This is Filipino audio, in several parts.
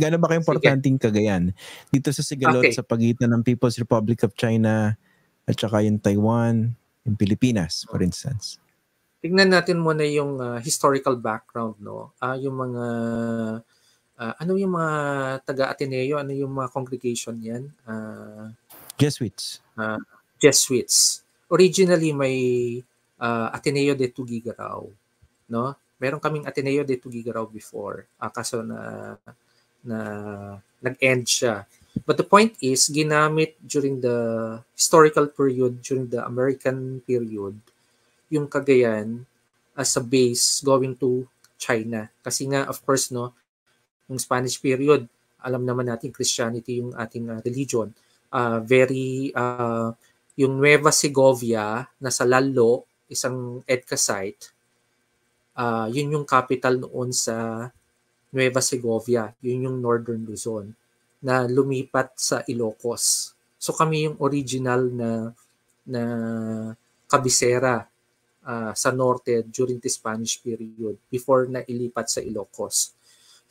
Gaano ba ka-importanting Cagayan dito sa sigalot sa pagitan ng People's Republic of China at saka yung Taiwan, yung Pilipinas, for instance? Tingnan natin muna yung historical background, no? Yung mga ano yung mga taga-Ateneo, ano yung mga congregation yan? Jesuits. Jesuits. Originally may Ateneo de Tugigaraw, no? Meron kaming Ateneo de Tugigaraw before, kaso na nag-end siya. But the point is, ginamit during the historical period, during the American period, yung Cagayan as a base going to China. Kasi nga, of course, no, yung Spanish period, alam naman natin Christianity yung ating religion. Yung Nueva Segovia na sa Lalo, isang EDCA site, yun yung capital noon sa Nueva Segovia, yun yung Northern Luzon, na lumipat sa Ilocos. So kami yung original na kabisera sa norte during the Spanish period before na ilipat sa Ilocos.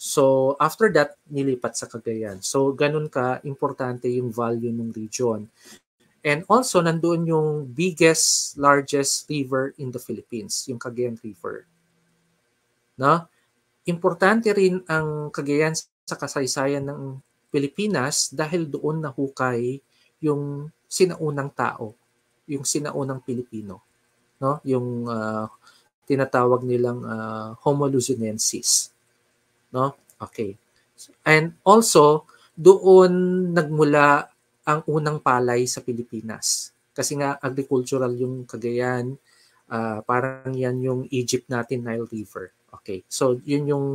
So after that, nilipat sa Cagayan. So ganun ka importante yung value ng region. And also nandoon yung largest river in the Philippines, yung Cagayan River. No? Importante rin ang Cagayan sa kasaysayan ng Pilipinas dahil doon nahukay yung sinaunang tao, yung sinaunang Pilipino, no? Yung tinatawag nilang Homo luzonensis, no? Okay. And also doon nagmula ang unang palay sa Pilipinas. Kasi nga agricultural yung Cagayan, parang yan yung Egypt natin, Nile River. Okay, so yun yung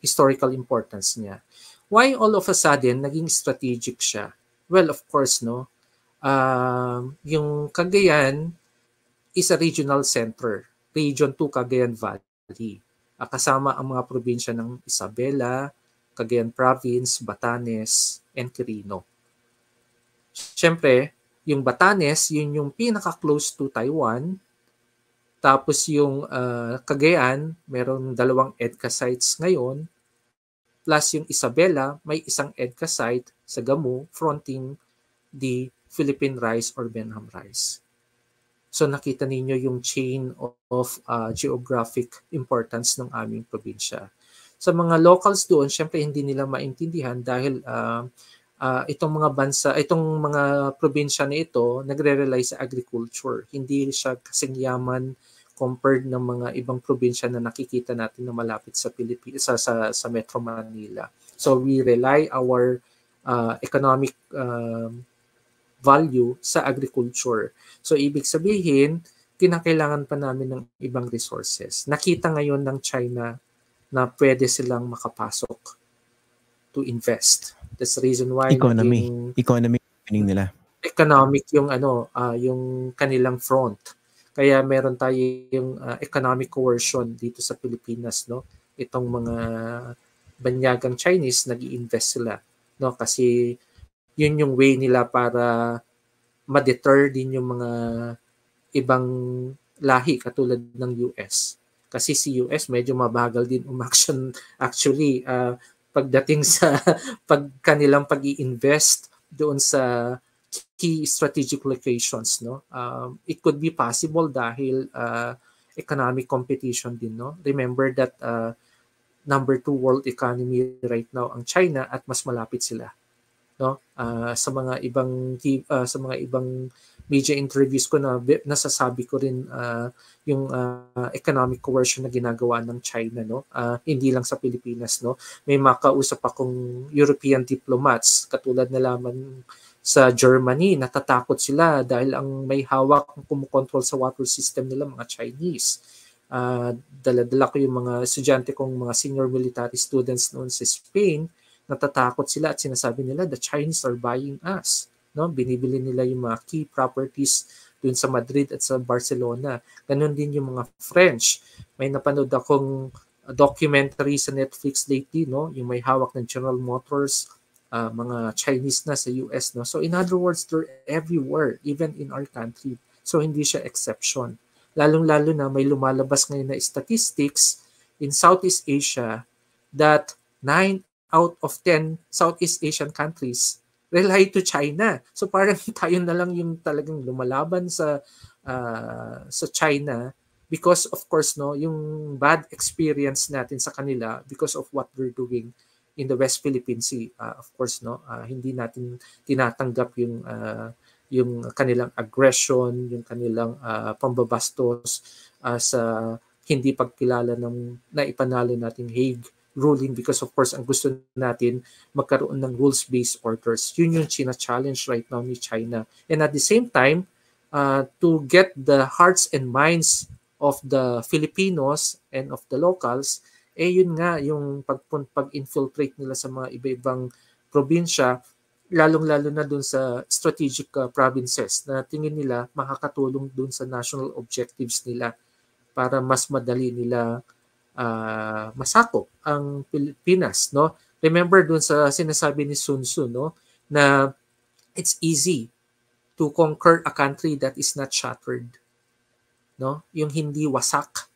historical importance niya. Why all of a sudden naging strategic siya? Well, of course, no. Yung Cagayan is a regional center, Region 2 Cagayan Valley. Kasama ang mga probinsya ng Isabela, Cagayan Province, Batanes, and Quirino. Siyempre, yung Batanes, yun yung pinaka-close to Taiwan. Tapos yung Cagayan, meron 2 EDCA sites ngayon. Plus yung Isabela, may isang EDCA site sa Gamu fronting the Philippine rice or Benham rice. So nakita ninyo yung chain of geographic importance ng aming probinsya. Sa mga locals doon, syempre hindi nila maintindihan dahil itong mga probinsya na ito nagre-rely sa agriculture. Hindi siya kasing yaman compared ng mga ibang probinsya na nakikita natin na malapit sa Pilipinas, sa Metro Manila. So we rely our economic value sa agriculture. So ibig sabihin, kinakailangan pa namin ng ibang resources. Nakita ngayon ng China na pwede silang makapasok to invest. That's the reason why economic nila. Economic yung yung kanilang front. Kaya meron tayong economic coercion dito sa Pilipinas, no. Itong mga banyagang Chinese nag-i-invest sila, no, kasi yun yung way nila para ma-deter din yung mga ibang lahi katulad ng US. Kasi si US medyo mabagal din umaction actually pagdating sa kanilang pag-i-invest doon sa key strategic locations, no. It could be possible dahil economic competition din, no. Remember that number 2 world economy right now ang China at mas malapit sila, no. Sa mga ibang media interviews ko na nasasabi ko rin yung economic coercion na ginagawa ng China, no. Hindi lang sa Pilipinas, no. May makausap akong European diplomats katulad na lamang sa Germany, natatakot sila dahil ang may hawak ng kumukontrol sa water system nila mga Chinese. Dala-dala ko yung mga estudyante kong mga senior military students noon sa Spain, natatakot sila at sinasabi nila the Chinese are buying us, no. Binibili nila yung mga key properties dun sa Madrid at sa Barcelona. Ganon din yung mga French. May napanood akong documentary sa Netflix lately, no, yung may hawak ng General Motors, mga Chinese na sa US, no. So in other words, they're everywhere, even in our country. So hindi siya exception. Lalong-lalo na may lumalabas ngayon na statistics in Southeast Asia that 9 out of 10 Southeast Asian countries rely to China. So parang tayo na lang yung talagang lumalaban sa China because of course yung bad experience natin sa kanila because of what we're doing in the West Philippine Sea. Of course hindi natin tinatanggap yung kanilang aggression, yung kanilang pambabastos sa hindi pagkilala ng naipanalo nating Hague ruling because of course ang gusto natin magkaroon ng rules-based orders. Yun yung china-challenge right now ni China. And at the same time, to get the hearts and minds of the Filipinos and of the locals, yun nga yung pag-infiltrate nila sa mga iba-ibang probinsya, lalong-lalo na dun sa strategic provinces na tingin nila makakatulong dun sa national objectives nila para mas madali nila masakop ang Pilipinas, no? Remember dun sa sinasabi ni Sun Tzu, no, na it's easy to conquer a country that is not shattered, no? Yung hindi wasak.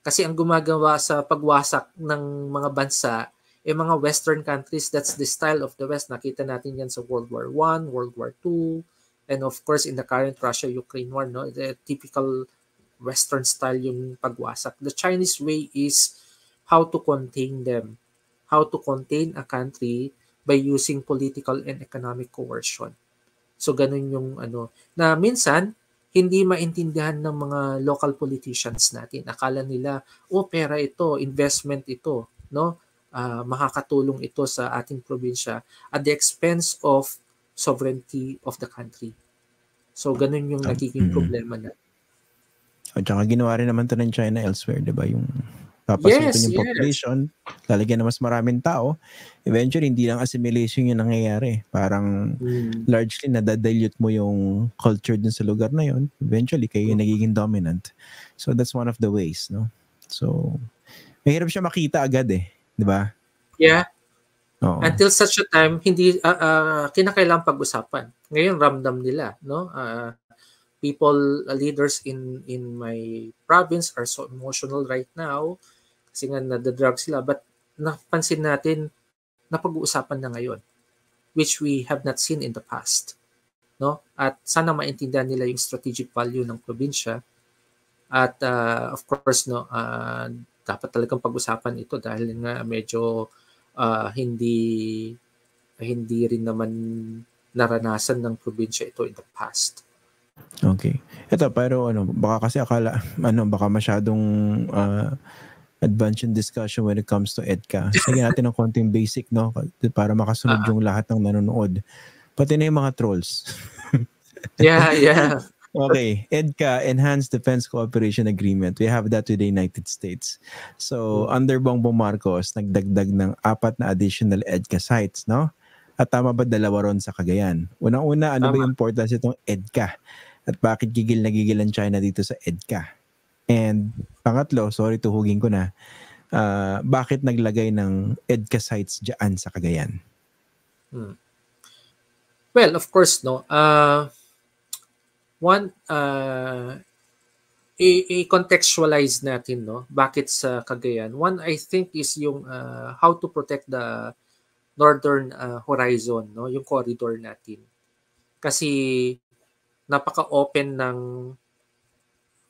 Kasi ang gumagawa sa pagwasak ng mga bansa mga Western countries. That's the style of the West. Nakita natin yan sa World War I, World War II, and of course in the current Russia-Ukraine war, no, the typical Western style yung pagwasak. The Chinese way is how to contain them, how to contain a country by using political and economic coercion. So ganun yung na minsan hindi maintindihan ng mga local politicians natin. Akala nila, pera ito, investment ito, no? Makakatulong ito sa ating probinsya at the expense of sovereignty of the country. So ganun yung nagiging problema na. At saka ginawa rin naman ito ng China elsewhere, di ba? Yung papasukin yung population, lalagyan na mas maraming tao. Eventually, hindi lang assimilation yung nangyayari. Parang largely nadadilute mo yung culture dun sa lugar na yun. Eventually, kayo yung nagiging dominant. So that's one of the ways, no? So, mahirap siya makita agad di ba? Yeah. Oo. Until such a time, hindi kinakailangan pag-usapan. Ngayon, ramdam nila, no? Leaders in my province are so emotional right now kasi nga nadadrag sila, but napansin natin na pag-uusapan na ngayon, which we have not seen in the past, no? At sana maintindihan nila yung strategic value ng probinsya at of course dapat talagang pag-usapan ito dahil nga medyo hindi rin naman naranasan ng probinsya ito in the past. Okay. Ito, pero baka kasi akala, baka masyadong advanced yung discussion when it comes to EDCA. Sige natin ng konting basic, no? Para makasunod yung lahat ng nanonood. Pati na yung mga trolls. Yeah. Okay. EDCA, Enhanced Defense Cooperation Agreement. We have that with the United States. So, under Bongbong Marcos, nagdagdag ng 4 na additional EDCA sites, no? At tama ba 2 ron sa Cagayan? Unang-una, ano ba yung importance itong EDCA? At bakit gigil na gigil ang China dito sa EDCA? And pangatlo, sorry tuhugin ko na, bakit naglagay ng EDCA sites dyan sa Cagayan? Well, of course, no. One, i-contextualize natin, no? Bakit sa Cagayan? One, I think, is yung how to protect the northern horizon, no, yung corridor natin. Kasi napaka-open ng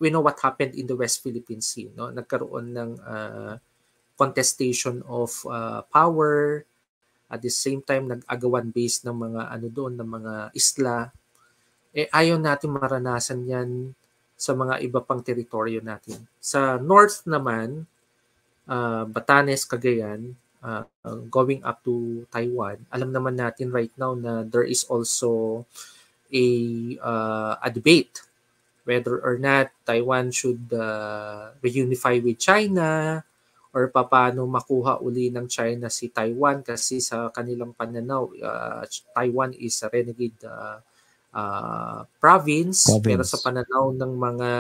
we know what happened in the West Philippine Sea, no? Nagkaroon ng contestation of power, at the same time nag-agawan base ng mga doon ng mga isla. Ayaw natin maranasan 'yan sa mga iba pang teritoryo natin. Sa north naman, Batanes, Cagayan, going up to Taiwan, alam naman natin right now na there is also a debate whether or not Taiwan should reunify with China or paano makuha uli ng China si Taiwan kasi sa kanilang pananaw, Taiwan is a renegade province. Pero sa pananaw ng mga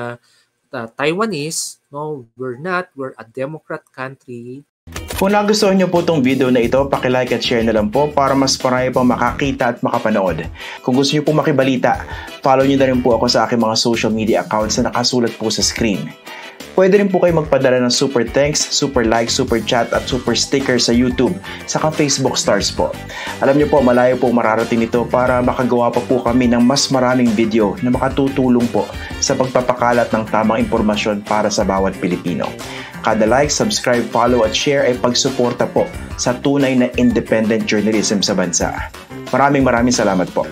Taiwanese, no, we're a democrat country. Kung nagustuhan niyo po itong video na ito, paki-like at share na lang po para mas marami pang makakita at makapanood. Kung gusto niyo po makibalita, follow niyo na rin po ako sa aking mga social media accounts na nakasulat po sa screen. Pwede rin po kayo magpadala ng super thanks, super like, super chat at super sticker sa YouTube, saka Facebook stars po. Alam niyo po, malayo po mararating ito para makagawa pa po kami ng mas maraming video na makatutulong po sa pagpapakalat ng tamang impormasyon para sa bawat Pilipino. Kada like, subscribe, follow at share ay pagsuporta po sa tunay na independent journalism sa bansa. Maraming salamat po.